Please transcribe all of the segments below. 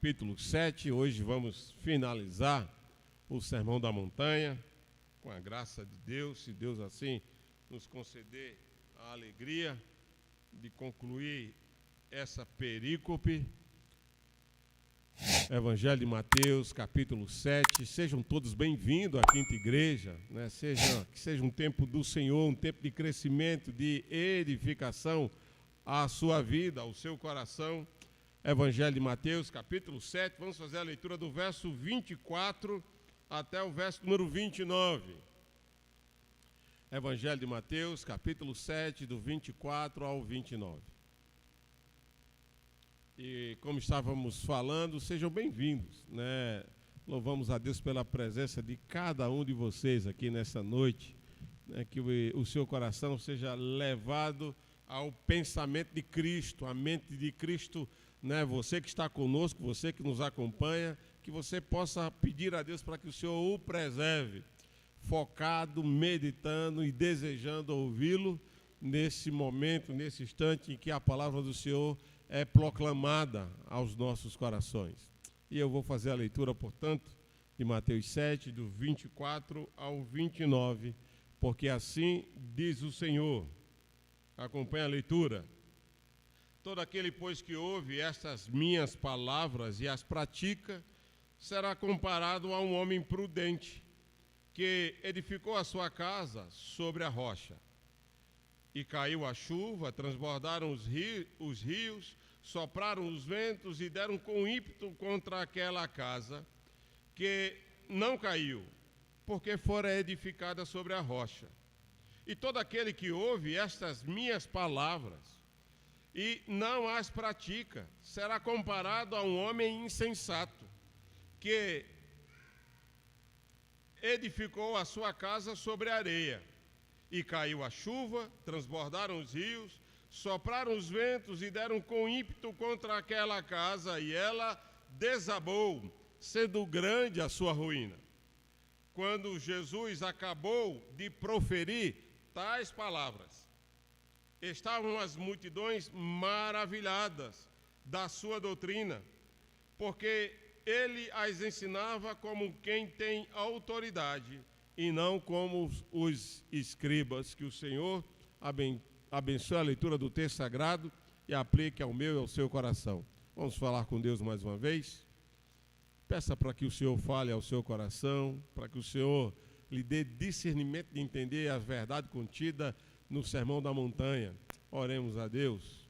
capítulo 7. Hoje vamos finalizar o Sermão da Montanha, com a graça de Deus, se Deus assim nos conceder a alegria de concluir essa perícope. Evangelho de Mateus, capítulo 7. Sejam todos bem-vindos à Quinta Igreja, né? Que seja um tempo do Senhor, um tempo de crescimento, de edificação à sua vida, ao seu coração. Evangelho de Mateus, capítulo 7, vamos fazer a leitura do verso 24 até o verso número 29. Evangelho de Mateus, capítulo 7, do 24 ao 29. E como estávamos falando, sejam bem-vindos, né? Louvamos a Deus pela presença de cada um de vocês aqui nessa noite, né? Que o seu coração seja levado ao pensamento de Cristo, à mente de Cristo, né? Você que está conosco, você que nos acompanha, que você possa pedir a Deus para que o Senhor o preserve, focado, meditando e desejando ouvi-lo nesse momento, nesse instante em que a palavra do Senhor é proclamada aos nossos corações. E eu vou fazer a leitura, portanto, de Mateus 7, do 24 ao 29, porque assim diz o Senhor. Acompanhe a leitura. Todo aquele, pois, que ouve estas minhas palavras e as pratica, será comparado a um homem prudente, que edificou a sua casa sobre a rocha. E caiu a chuva, transbordaram os rios, sopraram os ventos e deram com ímpeto contra aquela casa, que não caiu, porque fora edificada sobre a rocha. E todo aquele que ouve estas minhas palavras e não as pratica, será comparado a um homem insensato, que edificou a sua casa sobre a areia. E caiu a chuva, transbordaram os rios, sopraram os ventos e deram com ímpeto contra aquela casa, e ela desabou, sendo grande a sua ruína. Quando Jesus acabou de proferir tais palavras, estavam as multidões maravilhadas da sua doutrina, porque ele as ensinava como quem tem autoridade, e não como os escribas. Que o Senhor abençoe a leitura do texto sagrado e aplique ao meu e ao seu coração. Vamos falar com Deus mais uma vez. Peça para que o Senhor fale ao seu coração, para que o Senhor lhe dê discernimento de entender a verdade contida no Sermão da Montanha. Oremos a Deus.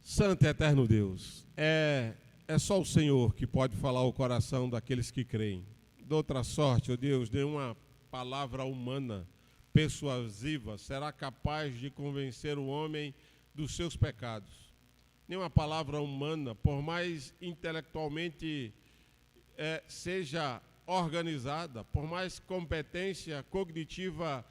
Santo e eterno Deus, é só o Senhor que pode falar ao coração daqueles que creem. De outra sorte, ó Deus, nenhuma palavra humana, persuasiva, será capaz de convencer o homem dos seus pecados. Nenhuma palavra humana, por mais intelectualmente seja organizada, por mais competência cognitiva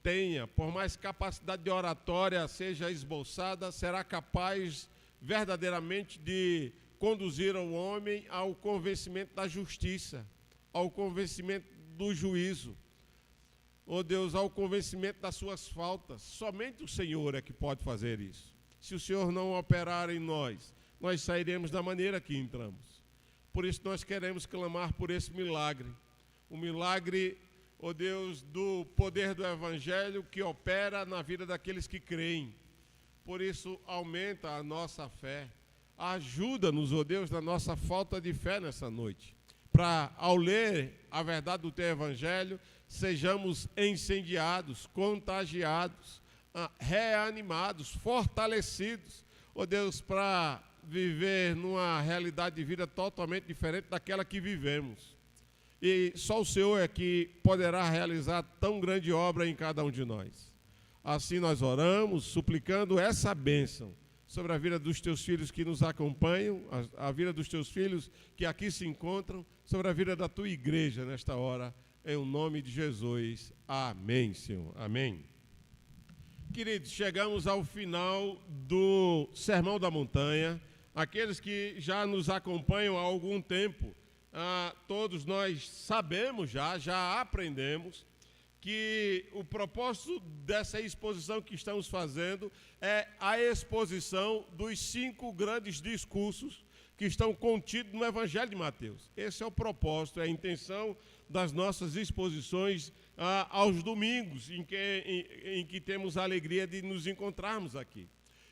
tenha, por mais capacidade de oratória seja esboçada, será capaz verdadeiramente de conduzir o homem ao convencimento da justiça, ao convencimento do juízo, ó Deus, ao convencimento das suas faltas. Somente o Senhor é que pode fazer isso. Se o Senhor não operar em nós, nós sairemos da maneira que entramos. Por isso nós queremos clamar por esse milagre, o milagre, ó Deus, do poder do Evangelho que opera na vida daqueles que creem. Por isso aumenta a nossa fé, ajuda-nos, ó Deus, na nossa falta de fé nessa noite, para, ao ler a verdade do teu Evangelho, sejamos incendiados, contagiados, reanimados, fortalecidos, ó Deus, para viver numa realidade de vida totalmente diferente daquela que vivemos. E só o Senhor é que poderá realizar tão grande obra em cada um de nós. Assim nós oramos, suplicando essa bênção sobre a vida dos teus filhos que nos acompanham, a vida dos teus filhos que aqui se encontram, sobre a vida da tua igreja nesta hora, em nome de Jesus. Amém, Senhor. Amém. Queridos, chegamos ao final do Sermão da Montanha. Aqueles que já nos acompanham há algum tempo, todos nós sabemos já aprendemos que o propósito dessa exposição que estamos fazendo é a exposição dos 5 grandes discursos que estão contidos no Evangelho de Mateus. Esse é o propósito, é a intenção das nossas exposições aos domingos, em que temos a alegria de nos encontrarmos aqui.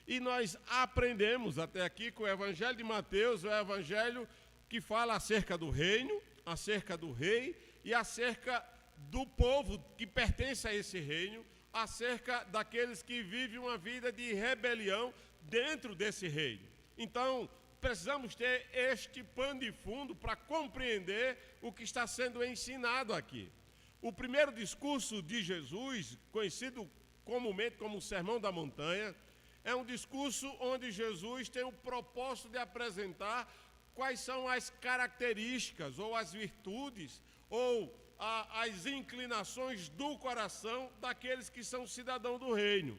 E nós aprendemos até aqui que o Evangelho de Mateus é o Evangelho que fala acerca do reino, acerca do rei e acerca do povo que pertence a esse reino, acerca daqueles que vivem uma vida de rebelião dentro desse reino. Então, precisamos ter este pano de fundo para compreender o que está sendo ensinado aqui. O primeiro discurso de Jesus, conhecido comumente como o Sermão da Montanha, é um discurso onde Jesus tem o propósito de apresentar quais são as características ou as virtudes ou as inclinações do coração daqueles que são cidadãos do reino.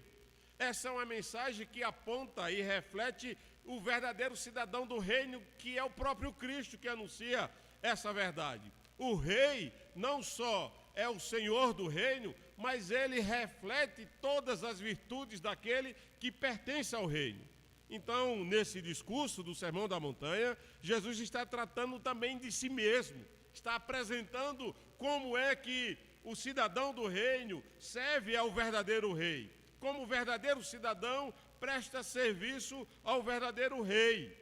Essa é uma mensagem que aponta e reflete o verdadeiro cidadão do reino, que é o próprio Cristo que anuncia essa verdade. O rei não só é o senhor do reino, mas ele reflete todas as virtudes daquele que pertence ao reino. Então, nesse discurso do Sermão da Montanha, Jesus está tratando também de si mesmo, está apresentando como é que o cidadão do reino serve ao verdadeiro rei, como o verdadeiro cidadão presta serviço ao verdadeiro rei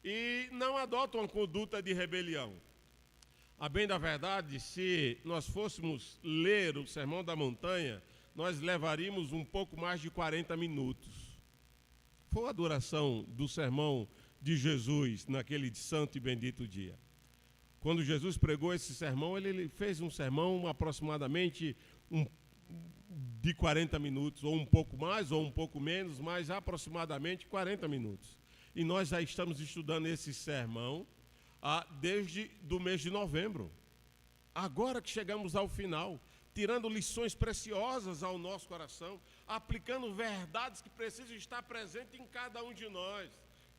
e não adota uma conduta de rebelião. A bem da verdade, se nós fôssemos ler o Sermão da Montanha, nós levaríamos um pouco mais de 40 minutos. Foi a duração do sermão de Jesus naquele santo e bendito dia. Quando Jesus pregou esse sermão, ele fez um sermão aproximadamente de 40 minutos, ou um pouco mais, ou um pouco menos, mas aproximadamente 40 minutos. E nós já estamos estudando esse sermão desde o mês de novembro. Agora que chegamos ao final, tirando lições preciosas ao nosso coração, aplicando verdades que precisam estar presentes em cada um de nós.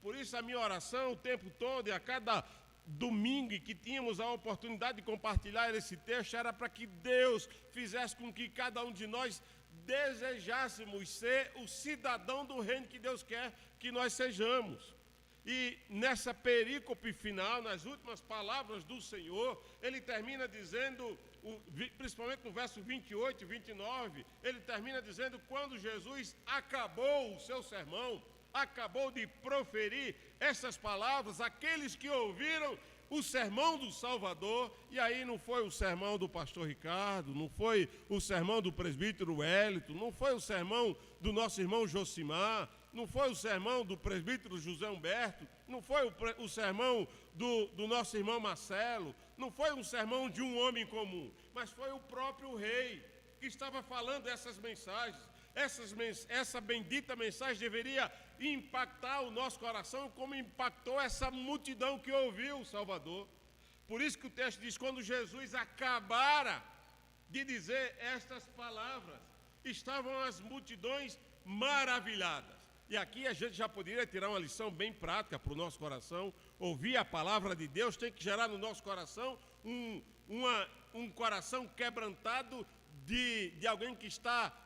Por isso a minha oração o tempo todo e a cada domingo que tínhamos a oportunidade de compartilhar esse texto era para que Deus fizesse com que cada um de nós desejássemos ser o cidadão do reino que Deus quer que nós sejamos. E nessa perícope final, nas últimas palavras do Senhor, ele termina dizendo, principalmente no verso 28 e 29, ele termina dizendo, quando Jesus acabou o seu sermão, acabou de proferir essas palavras, aqueles que ouviram o sermão do Salvador, e aí não foi o sermão do pastor Ricardo, não foi o sermão do presbítero Wellington, não foi o sermão do nosso irmão Josimar, não foi o sermão do presbítero José Humberto, não foi o sermão do nosso irmão Marcelo, não foi um sermão de um homem comum, mas foi o próprio rei que estava falando essas mensagens. Essa bendita mensagem deveria impactar o nosso coração como impactou essa multidão que ouviu o Salvador. Por isso que o texto diz, quando Jesus acabara de dizer estas palavras, estavam as multidões maravilhadas. E aqui a gente já poderia tirar uma lição bem prática para o nosso coração. Ouvir a palavra de Deus tem que gerar no nosso coração um coração quebrantado de alguém que está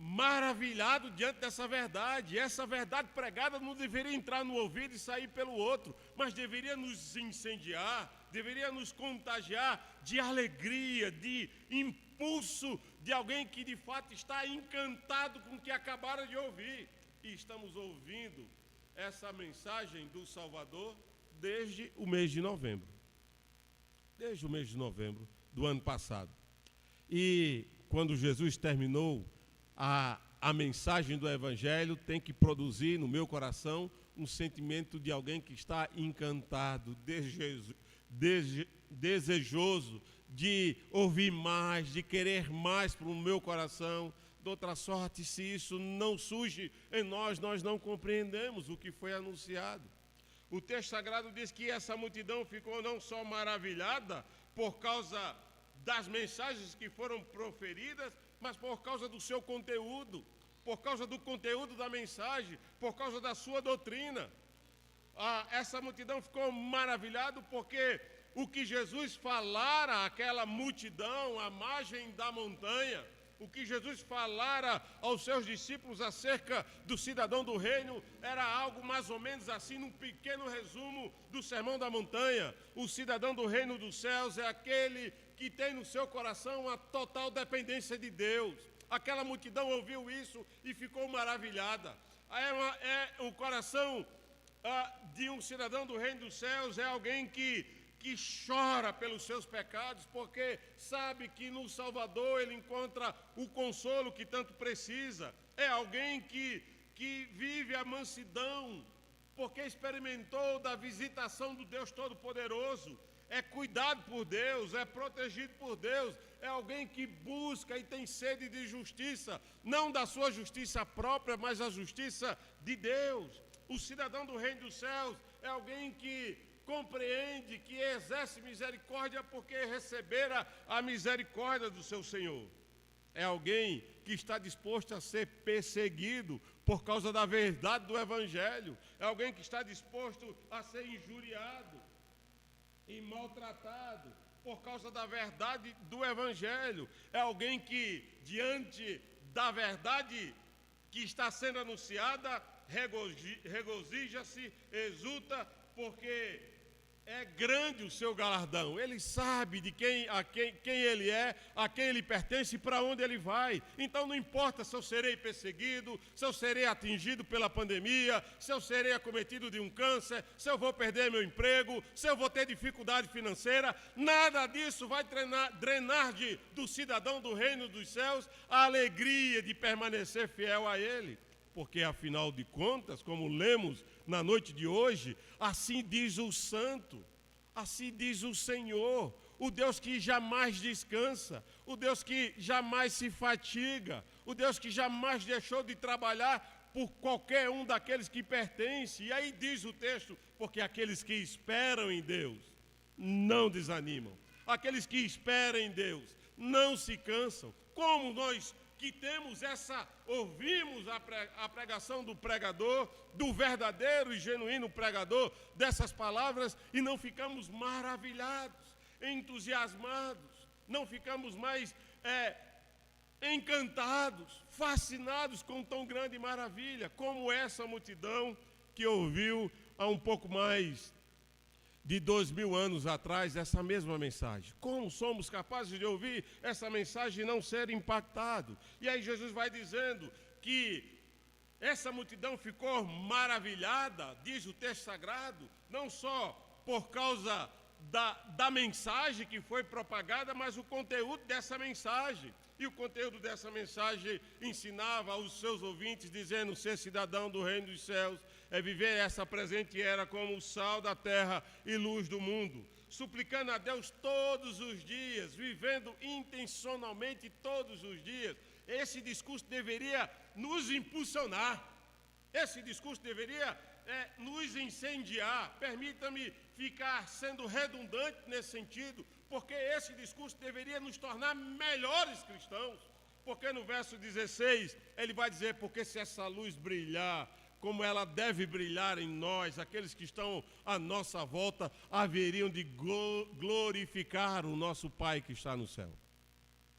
maravilhado diante dessa verdade. Essa verdade pregada não deveria entrar no ouvido e sair pelo outro, mas deveria nos incendiar, deveria nos contagiar de alegria, de impulso de alguém que de fato está encantado com o que acabaram de ouvir. E estamos ouvindo essa mensagem do Salvador desde o mês de novembro. Desde o mês de novembro do ano passado. E quando Jesus terminou a mensagem do Evangelho, tem que produzir no meu coração um sentimento de alguém que está encantado, desejoso de ouvir mais, de querer mais para o meu coração. De outra sorte, se isso não surge em nós, nós não compreendemos o que foi anunciado. O texto sagrado diz que essa multidão ficou não só maravilhada por causa das mensagens que foram proferidas, mas por causa do seu conteúdo, por causa do conteúdo da mensagem, por causa da sua doutrina. Essa multidão ficou maravilhada porque o que Jesus falara àquela multidão à margem da montanha, o que Jesus falara aos seus discípulos acerca do cidadão do reino, era algo mais ou menos assim, num pequeno resumo do Sermão da Montanha. O cidadão do reino dos céus é aquele que tem no seu coração a total dependência de Deus. Aquela multidão ouviu isso e ficou maravilhada. O coração de um cidadão do reino dos céus é alguém que chora pelos seus pecados, porque sabe que no Salvador ele encontra o consolo que tanto precisa. É alguém que vive a mansidão, porque experimentou da visitação do Deus Todo-Poderoso. É cuidado por Deus, é protegido por Deus. É alguém que busca e tem sede de justiça, não da sua justiça própria, mas a justiça de Deus. O cidadão do reino dos céus é alguém que compreende, que exerce misericórdia porque recebera a misericórdia do seu Senhor. É alguém que está disposto a ser perseguido por causa da verdade do Evangelho. É alguém que está disposto a ser injuriado e maltratado por causa da verdade do Evangelho. É alguém que, diante da verdade que está sendo anunciada, regozija-se, exulta, porque é grande o seu galardão. Ele sabe de quem ele é, a quem ele pertence e para onde ele vai. Então não importa se eu serei perseguido, se eu serei atingido pela pandemia, se eu serei acometido de um câncer, se eu vou perder meu emprego, se eu vou ter dificuldade financeira, nada disso vai drenar do cidadão do reino dos céus a alegria de permanecer fiel a ele. Porque, afinal de contas, como lemos na noite de hoje, assim diz o Santo, assim diz o Senhor, o Deus que jamais descansa, o Deus que jamais se fatiga, o Deus que jamais deixou de trabalhar por qualquer um daqueles que pertence. E aí diz o texto, porque aqueles que esperam em Deus não desanimam, aqueles que esperam em Deus não se cansam. Como nós que ouvimos a pregação do pregador, do verdadeiro e genuíno pregador dessas palavras, e não ficamos maravilhados, entusiasmados, não ficamos mais encantados, fascinados com tão grande maravilha, como essa multidão que ouviu há um pouco mais de 2000 anos atrás essa mesma mensagem. Como somos capazes de ouvir essa mensagem e não ser impactado? E aí Jesus vai dizendo que essa multidão ficou maravilhada, diz o texto sagrado, não só por causa da mensagem que foi propagada, mas o conteúdo dessa mensagem. E o conteúdo dessa mensagem ensinava aos seus ouvintes, dizendo: ser cidadão do reino dos céus é viver essa presente era como o sal da terra e luz do mundo, suplicando a Deus todos os dias, vivendo intencionalmente todos os dias. Esse discurso deveria nos impulsionar, esse discurso deveria nos incendiar. Permita-me ficar sendo redundante nesse sentido, porque esse discurso deveria nos tornar melhores cristãos. Porque no verso 16 ele vai dizer: porque se essa luz brilhar como ela deve brilhar em nós, aqueles que estão à nossa volta haveriam de glorificar o nosso Pai que está no céu.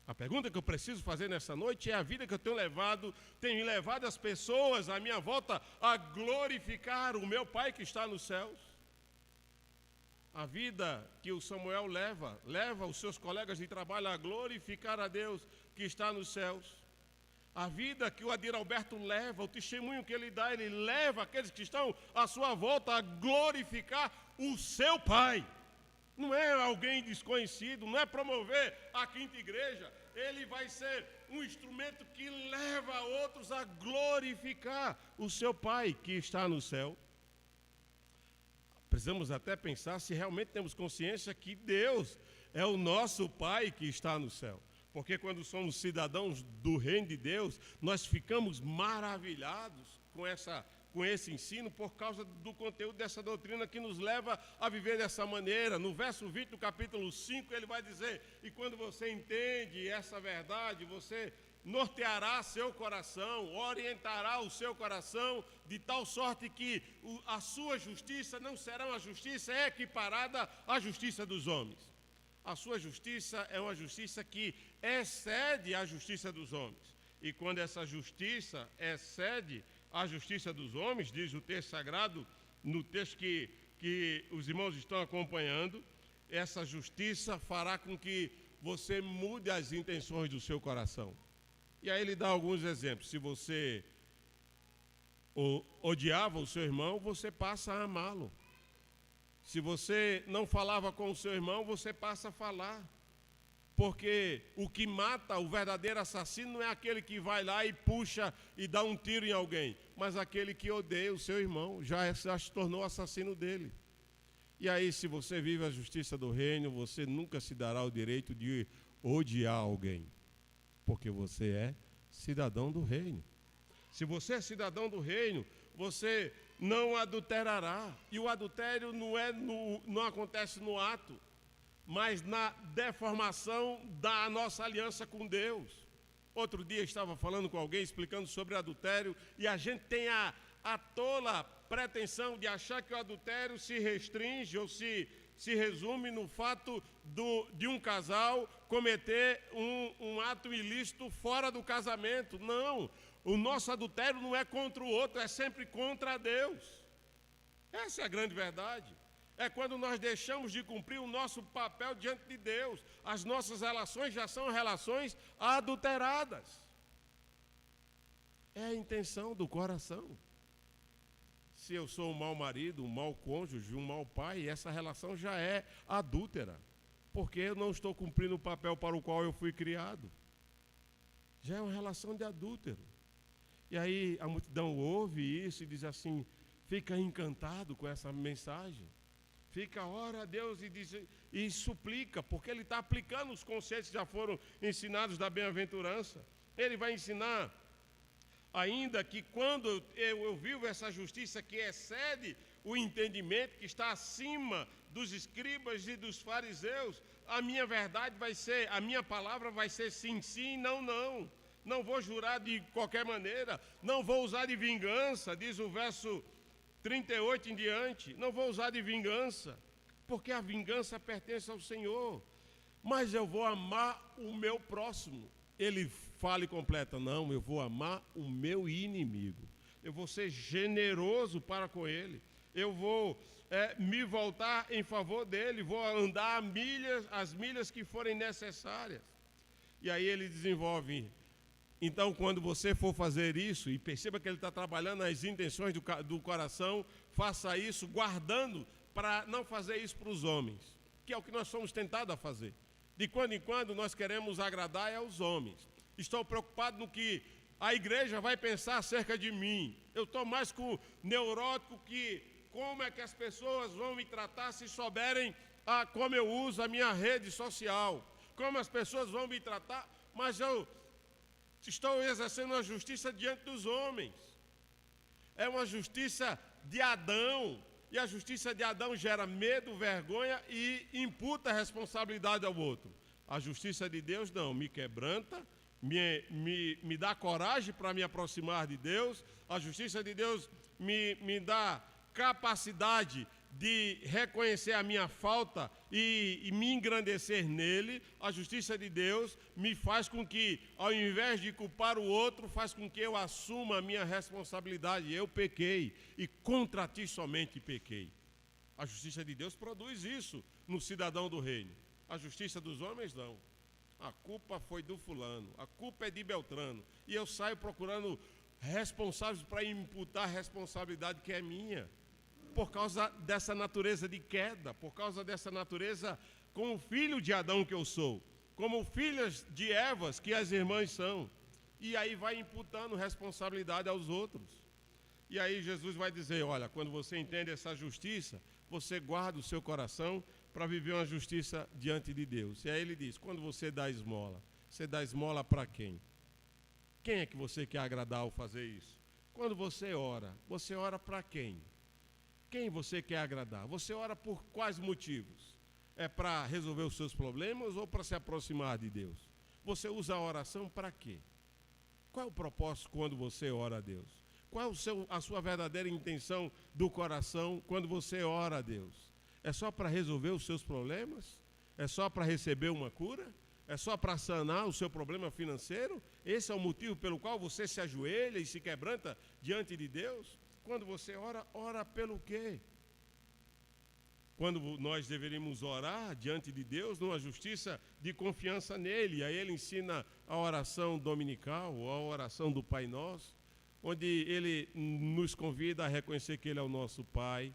A pergunta que eu preciso fazer nessa noite é: a vida que eu tenho levado as pessoas à minha volta a glorificar o meu Pai que está nos céus? A vida que o Samuel leva os seus colegas de trabalho a glorificar a Deus que está nos céus. A vida que o Adir Alberto leva, o testemunho que ele dá, ele leva aqueles que estão à sua volta a glorificar o seu Pai. Não é alguém desconhecido, não é promover a quinta igreja. Ele vai ser um instrumento que leva outros a glorificar o seu Pai que está no céu. Precisamos até pensar se realmente temos consciência que Deus é o nosso Pai que está no céu. Porque quando somos cidadãos do reino de Deus, nós ficamos maravilhados com esse ensino por causa do conteúdo dessa doutrina que nos leva a viver dessa maneira. No verso 20 do capítulo 5, ele vai dizer: e quando você entende essa verdade, você norteará seu coração, orientará o seu coração de tal sorte que a sua justiça não será uma justiça equiparada à justiça dos homens. A sua justiça é uma justiça que excede a justiça dos homens. E quando essa justiça excede a justiça dos homens, diz o texto sagrado, no texto que os irmãos estão acompanhando, essa justiça fará com que você mude as intenções do seu coração. E aí ele dá alguns exemplos. Se você odiava o seu irmão, você passa a amá-lo. Se você não falava com o seu irmão, você passa a falar. Porque o que mata, o verdadeiro assassino, não é aquele que vai lá e puxa e dá um tiro em alguém, mas aquele que odeia o seu irmão, já se tornou assassino dele. E aí, se você vive a justiça do reino, você nunca se dará o direito de odiar alguém, porque você é cidadão do reino. Se você é cidadão do reino, você não adulterará. E o adultério não acontece no ato, mas na deformação da nossa aliança com Deus. Outro dia estava falando com alguém, explicando sobre adultério, e a gente tem a tola pretensão de achar que o adultério se restringe ou se resume no fato de um casal cometer um ato ilícito fora do casamento. Não, o nosso adultério não é contra o outro, é sempre contra Deus. Essa é a grande verdade. É quando nós deixamos de cumprir o nosso papel diante de Deus. As nossas relações já são relações adulteradas. É a intenção do coração. Se eu sou um mau marido, um mau cônjuge, um mau pai, essa relação já é adúltera, porque eu não estou cumprindo o papel para o qual eu fui criado. Já é uma relação de adúltero. E aí a multidão ouve isso e diz assim, fica encantado com essa mensagem. Fica, ora a Deus e suplica, porque ele está aplicando os conceitos que já foram ensinados da bem-aventurança. Ele vai ensinar ainda que quando eu vivo essa justiça que excede o entendimento, que está acima dos escribas e dos fariseus, a minha verdade vai ser, a minha palavra vai ser sim, sim, não, não. Não vou jurar de qualquer maneira, não vou usar de vingança, diz o verso 38 em diante, não vou usar de vingança, porque a vingança pertence ao Senhor, mas eu vou amar o meu próximo. Ele fala e completa, não, eu vou amar o meu inimigo, eu vou ser generoso para com ele, eu vou me voltar em favor dele, vou andar as milhas que forem necessárias. E aí ele desenvolve, então quando você for fazer isso, e perceba que ele está trabalhando nas intenções do coração, faça isso guardando para não fazer isso para os homens, que é o que nós somos tentados a fazer. De quando em quando nós queremos agradar aos homens. Estou preocupado no que a igreja vai pensar acerca de mim. Eu estou mais com neurótico que como é que as pessoas vão me tratar se souberem como eu uso a minha rede social. Como as pessoas vão me tratar, mas eu estou exercendo a justiça diante dos homens. É uma justiça de Adão. E a justiça de Adão gera medo, vergonha e imputa a responsabilidade ao outro. A justiça de Deus não, me quebranta, me dá coragem para me aproximar de Deus. A justiça de Deus me dá capacidade de reconhecer a minha falta e me engrandecer nele. A justiça de Deus me faz com que, ao invés de culpar o outro, faz com que eu assuma a minha responsabilidade. Eu pequei e contra ti somente pequei. A justiça de Deus produz isso no cidadão do reino. A justiça dos homens não. A culpa foi do fulano, a culpa é de Beltrano. E eu saio procurando responsáveis para imputar a responsabilidade que é minha. Por causa dessa natureza de queda, por causa dessa natureza como filho de Adão que eu sou, como filhas de Evas que as irmãs são. E aí vai imputando responsabilidade aos outros. E aí Jesus vai dizer, olha, quando você entende essa justiça, você guarda o seu coração para viver uma justiça diante de Deus. E aí ele diz, quando você dá esmola para quem? Quem é que você quer agradar ao fazer isso? Quando você ora para quem? Quem você quer agradar? Você ora por quais motivos? É para resolver os seus problemas ou para se aproximar de Deus? Você usa a oração para quê? Qual é o propósito quando você ora a Deus? Qual a sua verdadeira intenção do coração quando você ora a Deus? É só para resolver os seus problemas? É só para receber uma cura? É só para sanar o seu problema financeiro? Esse é o motivo pelo qual você se ajoelha e se quebranta diante de Deus? Quando você ora, ora pelo quê? Quando nós deveríamos orar diante de Deus numa justiça de confiança nele. Aí ele ensina a oração dominical, a oração do Pai Nosso, onde ele nos convida a reconhecer que ele é o nosso Pai,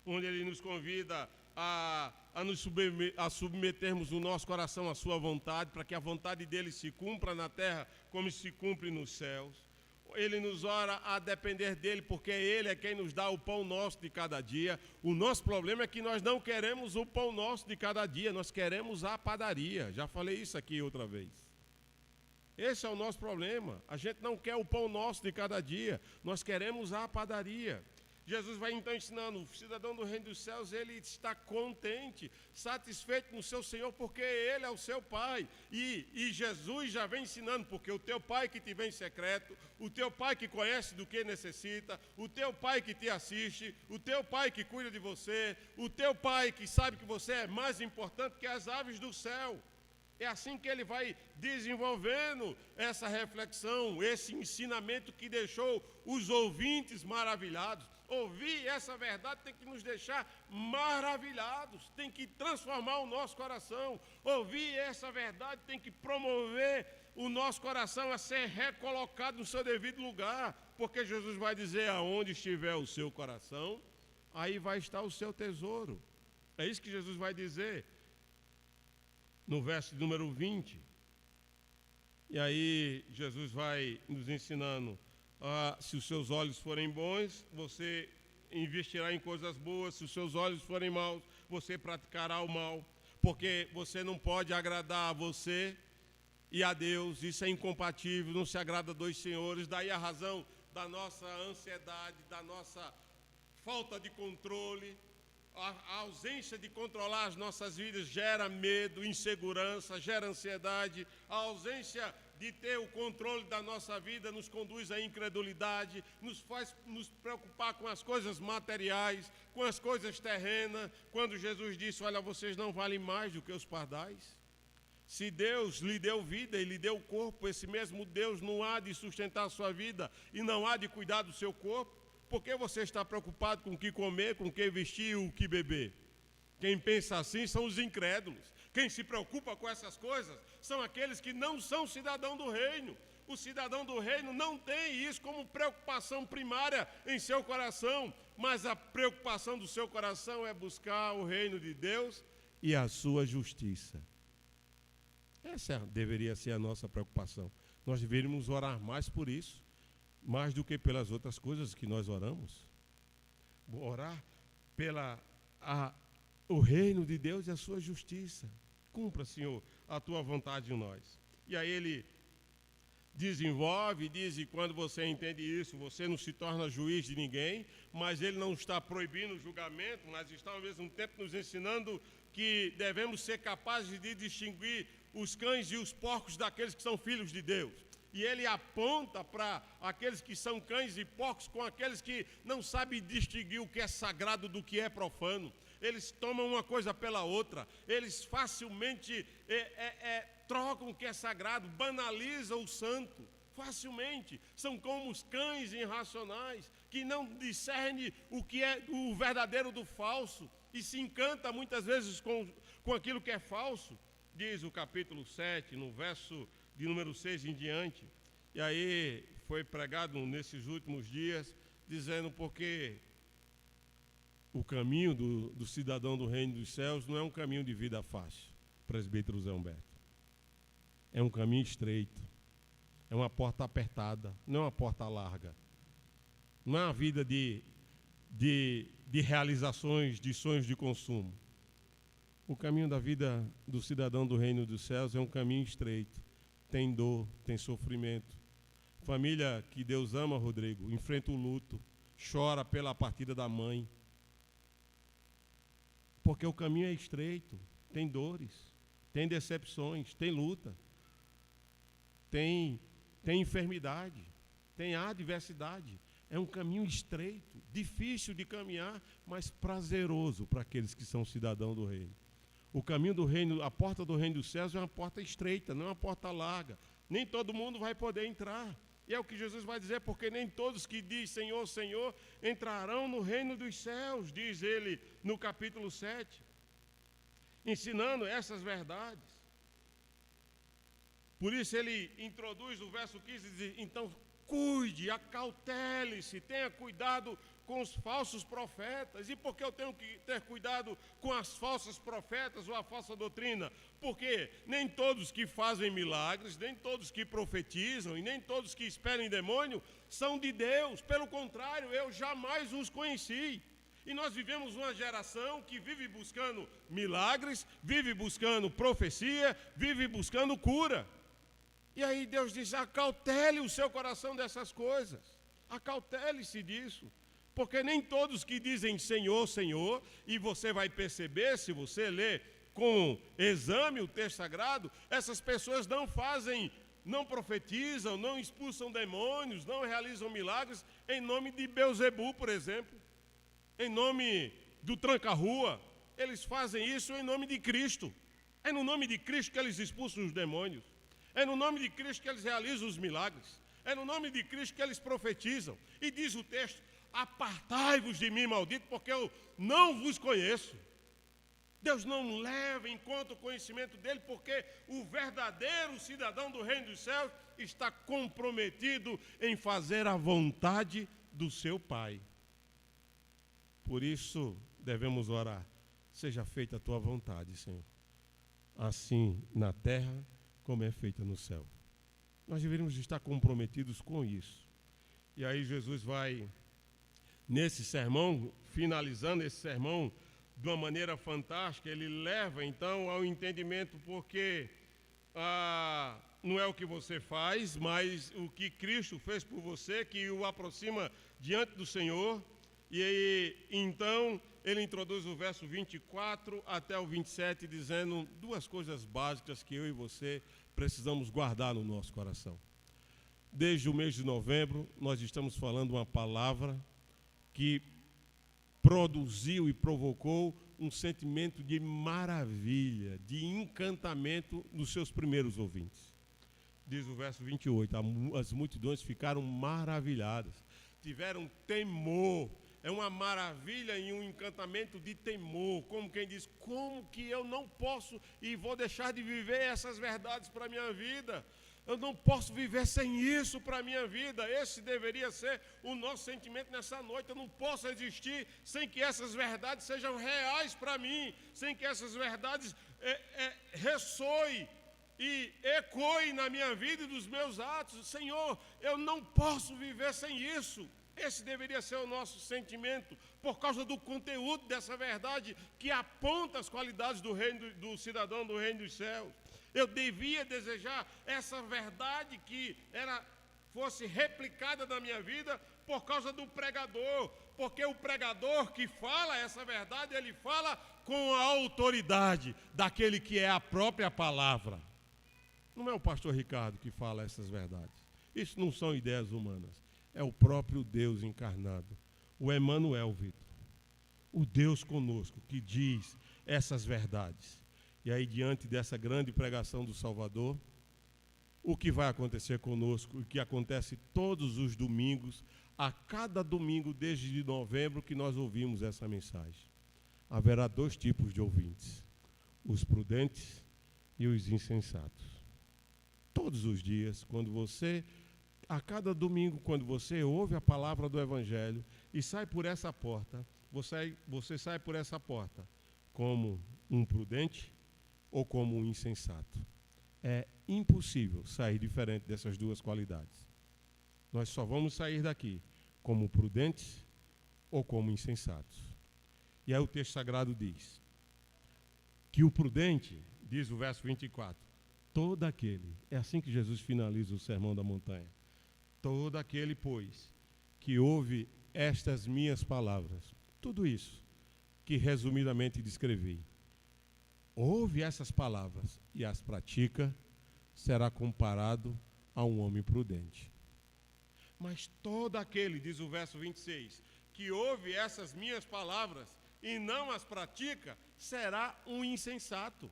onde ele nos convida a submetermos o nosso coração à sua vontade, para que a vontade dele se cumpra na terra como se cumpre nos céus. Ele nos ora a depender dele, porque ele é quem nos dá o pão nosso de cada dia. O nosso problema é que nós não queremos o pão nosso de cada dia, nós queremos a padaria. Já falei isso aqui outra vez. Esse é o nosso problema. A gente não quer o pão nosso de cada dia, nós queremos a padaria. Jesus vai então ensinando, o cidadão do reino dos céus, ele está contente, satisfeito no seu Senhor, porque ele é o seu Pai. E Jesus já vem ensinando, porque o teu Pai que te vem em secreto, o teu Pai que conhece do que necessita, o teu Pai que te assiste, o teu Pai que cuida de você, o teu Pai que sabe que você é mais importante que as aves do céu. É assim que ele vai desenvolvendo essa reflexão, esse ensinamento que deixou os ouvintes maravilhados. Ouvir essa verdade tem que nos deixar maravilhados, tem que transformar o nosso coração. Ouvir essa verdade tem que promover o nosso coração a ser recolocado no seu devido lugar, porque Jesus vai dizer: aonde estiver o seu coração, aí vai estar o seu tesouro. É isso que Jesus vai dizer no verso número 20. E aí Jesus vai nos ensinando: se os seus olhos forem bons, você investirá em coisas boas. Se os seus olhos forem maus, você praticará o mal, porque você não pode agradar a você e a Deus. Isso é incompatível, não se agrada a dois senhores. Daí a razão da nossa ansiedade, da nossa falta de controle. A ausência de controlar as nossas vidas gera medo, insegurança, gera ansiedade. A ausência de ter o controle da nossa vida nos conduz à incredulidade, nos faz nos preocupar com as coisas materiais, com as coisas terrenas. Quando Jesus disse: olha, vocês não valem mais do que os pardais. Se Deus lhe deu vida e lhe deu corpo, esse mesmo Deus não há de sustentar a sua vida e não há de cuidar do seu corpo. Por que você está preocupado com o que comer, com o que vestir e o que beber? Quem pensa assim são os incrédulos. Quem se preocupa com essas coisas são aqueles que não são cidadão do reino. O cidadão do reino não tem isso como preocupação primária em seu coração, mas a preocupação do seu coração é buscar o reino de Deus e a sua justiça. Essa deveria ser a nossa preocupação. Nós deveríamos orar mais por isso, mais do que pelas outras coisas que nós oramos. Orar o reino de Deus e a sua justiça. Cumpra, Senhor, a tua vontade em nós. E aí ele desenvolve, diz: e quando você entende isso, você não se torna juiz de ninguém, mas ele não está proibindo o julgamento, mas está ao mesmo tempo nos ensinando que devemos ser capazes de distinguir os cães e os porcos daqueles que são filhos de Deus. E ele aponta para aqueles que são cães e porcos com aqueles que não sabem distinguir o que é sagrado do que é profano. Eles tomam uma coisa pela outra, eles facilmente trocam o que é sagrado, banalizam o santo, facilmente. São como os cães irracionais, que não discernem o que é o verdadeiro do falso, e se encanta muitas vezes com aquilo que é falso. Diz o capítulo 7, no verso de número 6 em diante. E aí foi pregado nesses últimos dias, dizendo: porque o caminho do cidadão do reino dos céus não é um caminho de vida fácil, presbítero Zé Humberto. É um caminho estreito, é uma porta apertada, não é uma porta larga. Não é uma vida de realizações, de sonhos de consumo. O caminho da vida do cidadão do reino dos céus é um caminho estreito. Tem dor, tem sofrimento. Família que Deus ama, Rodrigo, enfrenta o luto, chora pela partida da mãe. Porque o caminho é estreito, tem dores, tem decepções, tem luta, tem enfermidade. tem adversidade. É um caminho estreito, difícil de caminhar, mas prazeroso para aqueles que são cidadãos do reino. O caminho do reino, a porta do reino dos céus é uma porta estreita, não é uma porta larga. Nem todo mundo vai poder entrar. E é o que Jesus vai dizer, porque nem todos que dizem Senhor, Senhor, entrarão no reino dos céus, diz ele no capítulo 7, ensinando essas verdades. Por isso ele introduz o verso 15 e diz, então cuide, acautele-se, tenha cuidado com os falsos profetas. E por que eu tenho que ter cuidado com as falsas profetas ou a falsa doutrina? Porque nem todos que fazem milagres, nem todos que profetizam e nem todos que esperam em demônio são de Deus. Pelo contrário, eu jamais os conheci. E nós vivemos uma geração que vive buscando milagres, vive buscando profecia, vive buscando cura. E aí Deus diz, acautele o seu coração dessas coisas. Acautele-se disso. Porque nem todos que dizem Senhor, Senhor, e você vai perceber, se você ler com exame o texto sagrado, essas pessoas não fazem, não profetizam, não expulsam demônios, não realizam milagres em nome de Belzebu, por exemplo, em nome do tranca-rua. Eles fazem isso em nome de Cristo. É no nome de Cristo que eles expulsam os demônios. É no nome de Cristo que eles realizam os milagres. É no nome de Cristo que eles profetizam. E diz o texto, apartai-vos de mim, maldito, porque eu não vos conheço. Deus não leva em conta o conhecimento dele, porque o verdadeiro cidadão do reino dos céus está comprometido em fazer a vontade do seu Pai. Por isso devemos orar, seja feita a tua vontade, Senhor, assim na terra como é feita no céu. Nós deveríamos estar comprometidos com isso. E aí Jesus vai, nesse sermão, finalizando esse sermão de uma maneira fantástica, ele leva então ao entendimento, porque não é o que você faz, mas o que Cristo fez por você, que o aproxima diante do Senhor. E aí, então, ele introduz o verso 24 até o 27, dizendo duas coisas básicas que eu e você precisamos guardar no nosso coração. Desde o mês de novembro, nós estamos falando uma palavra que produziu e provocou um sentimento de maravilha, de encantamento nos seus primeiros ouvintes. Diz o verso 28, as multidões ficaram maravilhadas, tiveram temor. É uma maravilha e um encantamento de temor, como quem diz, como que eu não posso e vou deixar de viver essas verdades para a minha vida? Eu não posso viver sem isso para a minha vida. Esse deveria ser o nosso sentimento nessa noite. Eu não posso existir sem que essas verdades sejam reais para mim, sem que essas verdades ressoem e ecoem na minha vida e dos meus atos. Senhor, eu não posso viver sem isso. Esse deveria ser o nosso sentimento, por causa do conteúdo dessa verdade que aponta as qualidades do reino do cidadão do reino dos céus. Eu devia desejar essa verdade que fosse replicada na minha vida por causa do pregador, porque o pregador que fala essa verdade, ele fala com a autoridade daquele que é a própria palavra. Não é o pastor Ricardo que fala essas verdades. Isso não são ideias humanas. É o próprio Deus encarnado, o Emmanuel, Vitor, o Deus conosco, que diz essas verdades. E aí, diante dessa grande pregação do Salvador, o que vai acontecer conosco, o que acontece todos os domingos, a cada domingo desde novembro que nós ouvimos essa mensagem. Haverá dois tipos de ouvintes, os prudentes e os insensatos. Todos os dias, a cada domingo, quando você ouve a palavra do Evangelho e sai por essa porta, você sai por essa porta como um prudente ou como um insensato. É impossível sair diferente dessas duas qualidades. Nós só vamos sair daqui como prudentes ou como insensatos. E aí o texto sagrado diz que o prudente, diz o verso 24, todo aquele, é assim que Jesus finaliza o Sermão da Montanha, todo aquele, pois, que ouve estas minhas palavras, tudo isso que resumidamente descrevi, ouve essas palavras e as pratica, será comparado a um homem prudente. Mas todo aquele, diz o verso 26, que ouve essas minhas palavras e não as pratica, será um insensato.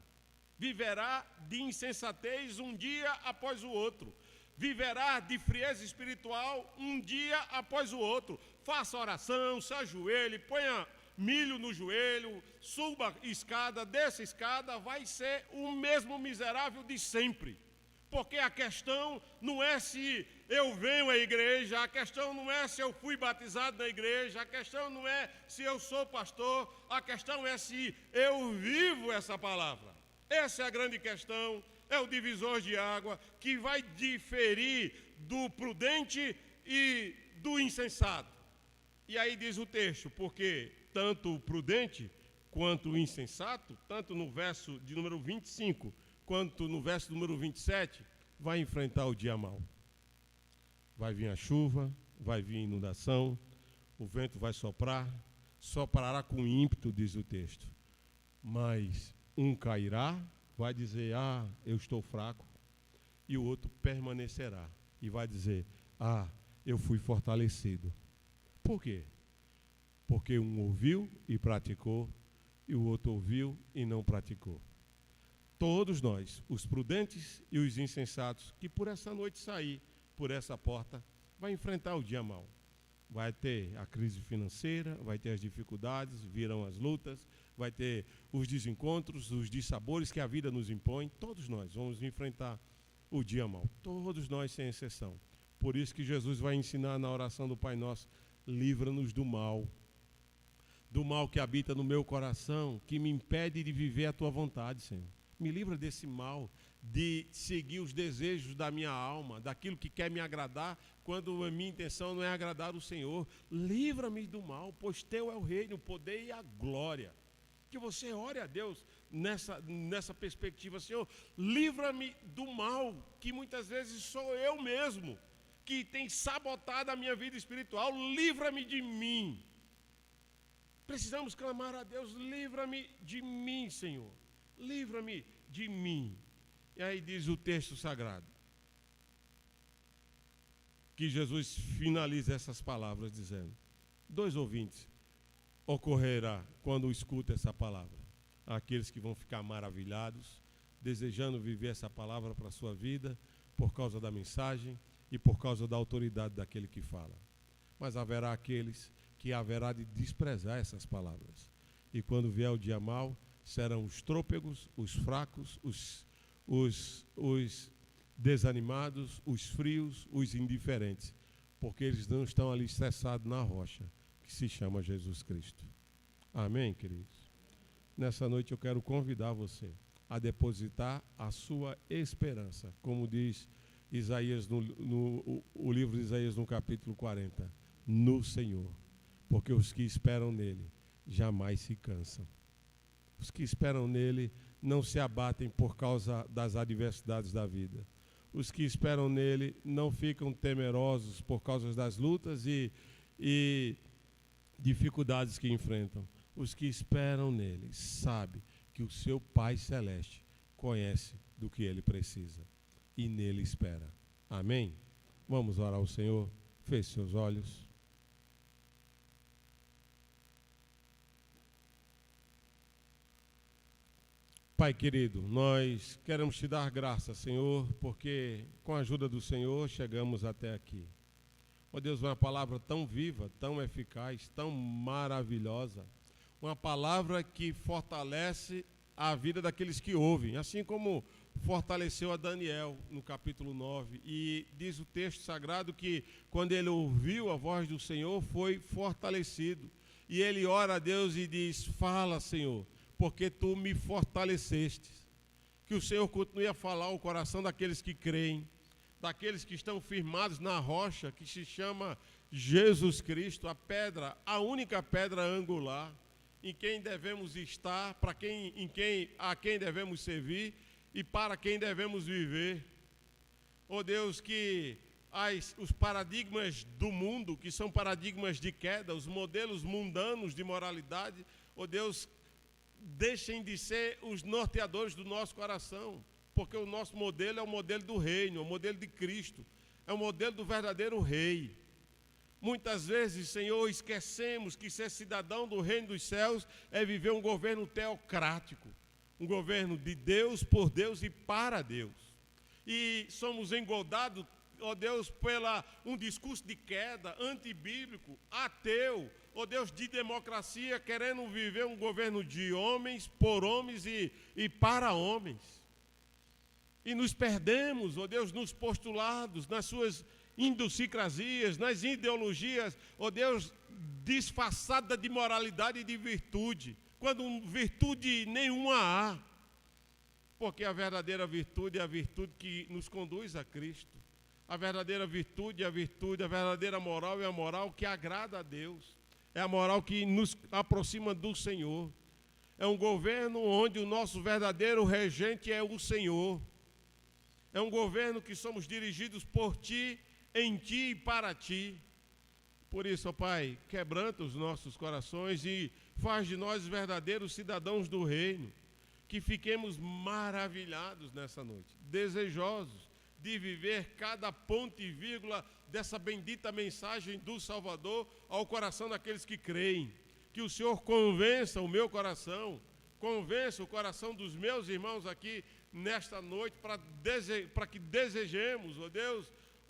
Viverá de insensatez um dia após o outro. Viverá de frieza espiritual um dia após o outro. Faça oração, se ajoelhe, ponha milho no joelho, suba escada, desça escada, vai ser o mesmo miserável de sempre. Porque a questão não é se eu venho à igreja, a questão não é se eu fui batizado na igreja, a questão não é se eu sou pastor, a questão é se eu vivo essa palavra. Essa é a grande questão, é o divisor de água que vai diferir do prudente e do insensato. E aí diz o texto, porque tanto o prudente quanto o insensato, tanto no verso de número 25, quanto no verso número 27, vai enfrentar o dia mau. Vai vir a chuva, vai vir a inundação, o vento vai soprar, soprará com ímpeto, diz o texto. Mas um cairá, vai dizer, eu estou fraco, e o outro permanecerá, e vai dizer, eu fui fortalecido. Por quê? Porque um ouviu e praticou, e o outro ouviu e não praticou. Todos nós, os prudentes e os insensatos, que por essa noite sair por essa porta, vai enfrentar o dia mau. Vai ter a crise financeira, vai ter as dificuldades, virão as lutas, vai ter os desencontros, os dissabores que a vida nos impõe. Todos nós vamos enfrentar o dia mau. Todos nós, sem exceção. Por isso que Jesus vai ensinar na oração do Pai Nosso, livra-nos do mal que habita no meu coração, que me impede de viver a tua vontade, Senhor. Me livra desse mal, de seguir os desejos da minha alma, daquilo que quer me agradar, quando a minha intenção não é agradar o Senhor. Livra-me do mal, pois teu é o reino, o poder e a glória. Que você ore a Deus nessa perspectiva, Senhor, livra-me do mal, que muitas vezes sou eu mesmo, que tem sabotado a minha vida espiritual, livra-me de mim. Precisamos clamar a Deus, livra-me de mim, Senhor. Livra-me de mim. E aí diz o texto sagrado, que Jesus finaliza essas palavras dizendo, 2 ouvintes ocorrerá quando escuta essa palavra. Aqueles que vão ficar maravilhados, desejando viver essa palavra para a sua vida, por causa da mensagem e por causa da autoridade daquele que fala. Mas haverá aqueles que haverá de desprezar essas palavras. E quando vier o dia mau, serão os trôpegos, os fracos, os desanimados, os frios, os indiferentes, porque eles não estão alicerçados na rocha, que se chama Jesus Cristo. Amém, queridos? Nessa noite eu quero convidar você a depositar a sua esperança, como diz Isaías o livro de Isaías no capítulo 40, no Senhor, porque os que esperam nele jamais se cansam. Os que esperam nele não se abatem por causa das adversidades da vida. Os que esperam nele não ficam temerosos por causa das lutas e dificuldades que enfrentam. Os que esperam nele sabem que o seu Pai Celeste conhece do que ele precisa e nele espera. Amém? Vamos orar ao Senhor. Feche seus olhos. Pai querido, nós queremos te dar graça, Senhor, porque com a ajuda do Senhor chegamos até aqui. Ó Deus, uma palavra tão viva, tão eficaz, tão maravilhosa, uma palavra que fortalece a vida daqueles que ouvem, assim como fortaleceu a Daniel no capítulo 9, e diz o texto sagrado que quando ele ouviu a voz do Senhor foi fortalecido, e ele ora a Deus e diz, fala, Senhor, porque tu me fortaleceste. Que o Senhor continue a falar ao coração daqueles que creem, daqueles que estão firmados na rocha, que se chama Jesus Cristo, a pedra, a única pedra angular, em quem devemos estar, a quem devemos servir e para quem devemos viver. Oh Deus, que os paradigmas do mundo, que são paradigmas de queda, os modelos mundanos de moralidade, oh Deus, deixem de ser os norteadores do nosso coração, porque o nosso modelo é o modelo do reino, é o modelo de Cristo, É o modelo do verdadeiro rei. Muitas vezes, Senhor, esquecemos que ser cidadão do reino dos céus é viver um governo teocrático, um governo de Deus, por Deus e para Deus. E somos engoldados, ó Deus, pela um discurso de queda, antibíblico, ateu, ó Deus, de democracia, querendo viver um governo de homens, por homens e para homens. E nos perdemos, ó Deus, nos postulados, nas suas idiosincrasias, nas ideologias, ó Deus, disfarçada de moralidade e de virtude, quando virtude nenhuma há. Porque a verdadeira virtude é a virtude que nos conduz a Cristo. A verdadeira virtude é a virtude, a verdadeira moral é a moral que agrada a Deus. É a moral que nos aproxima do Senhor. É um governo onde o nosso verdadeiro regente é o Senhor. É um governo que somos dirigidos por Ti, em Ti e para Ti. Por isso, ó Pai, quebranta os nossos corações e faz de nós verdadeiros cidadãos do reino. Que fiquemos maravilhados nessa noite, desejosos de viver cada ponto e vírgula dessa bendita mensagem do Salvador ao coração daqueles que creem. Que o Senhor convença o meu coração, convença o coração dos meus irmãos aqui nesta noite, para que desejemos, ó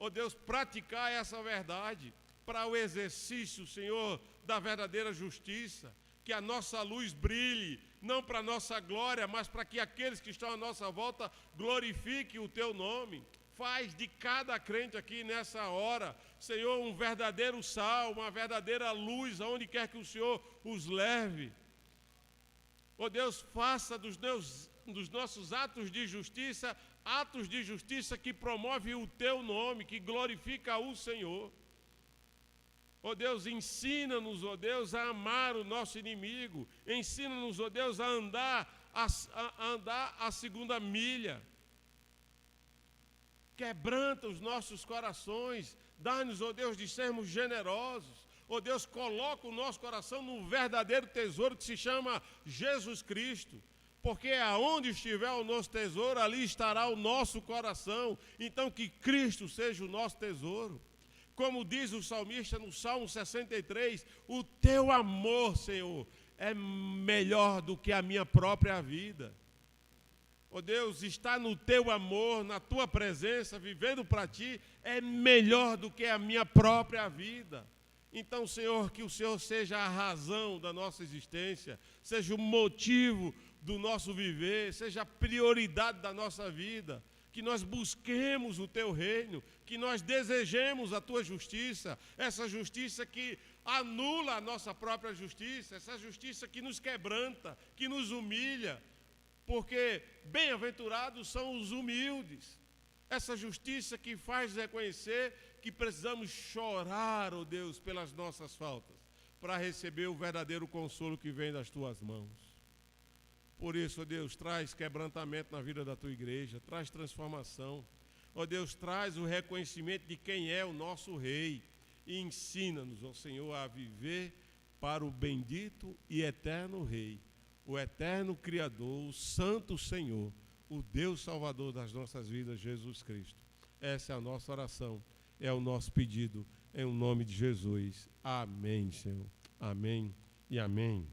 Deus, praticar essa verdade, para o exercício, Senhor, da verdadeira justiça, que a nossa luz brilhe, não para a nossa glória, mas para que aqueles que estão à nossa volta glorifiquem o Teu nome. Faz de cada crente aqui nessa hora, Senhor, um verdadeiro sal, uma verdadeira luz, aonde quer que o Senhor os leve. Ó Deus, faça dos nossos atos de justiça que promovem o Teu nome, que glorifica o Senhor. Ó Deus, ensina-nos, ó Deus, a amar o nosso inimigo. Ensina-nos, ó Deus, a andar a segunda milha. Quebranta os nossos corações. Dá-nos, ó Deus, de sermos generosos. Ó Deus, coloca o nosso coração no verdadeiro tesouro que se chama Jesus Cristo. Porque aonde estiver o nosso tesouro, ali estará o nosso coração. Então que Cristo seja o nosso tesouro. Como diz o salmista no Salmo 63, o Teu amor, Senhor, é melhor do que a minha própria vida. Ó Deus, estar no Teu amor, na Tua presença, vivendo para Ti, é melhor do que a minha própria vida. Então, Senhor, que o Senhor seja a razão da nossa existência, seja o motivo do nosso viver, seja a prioridade da nossa vida. Que nós busquemos o Teu reino, que nós desejemos a Tua justiça, essa justiça que anula a nossa própria justiça, essa justiça que nos quebranta, que nos humilha, porque bem-aventurados são os humildes, essa justiça que faz reconhecer que precisamos chorar, ó Deus, pelas nossas faltas, para receber o verdadeiro consolo que vem das Tuas mãos. Por isso, ó Deus, traz quebrantamento na vida da Tua igreja, traz transformação. Ó Deus, traz o reconhecimento de quem é o nosso Rei e ensina-nos, ó Senhor, a viver para o bendito e eterno Rei, o eterno Criador, o Santo Senhor, o Deus Salvador das nossas vidas, Jesus Cristo. Essa é a nossa oração, é o nosso pedido, em nome de Jesus. Amém, Senhor. Amém e amém.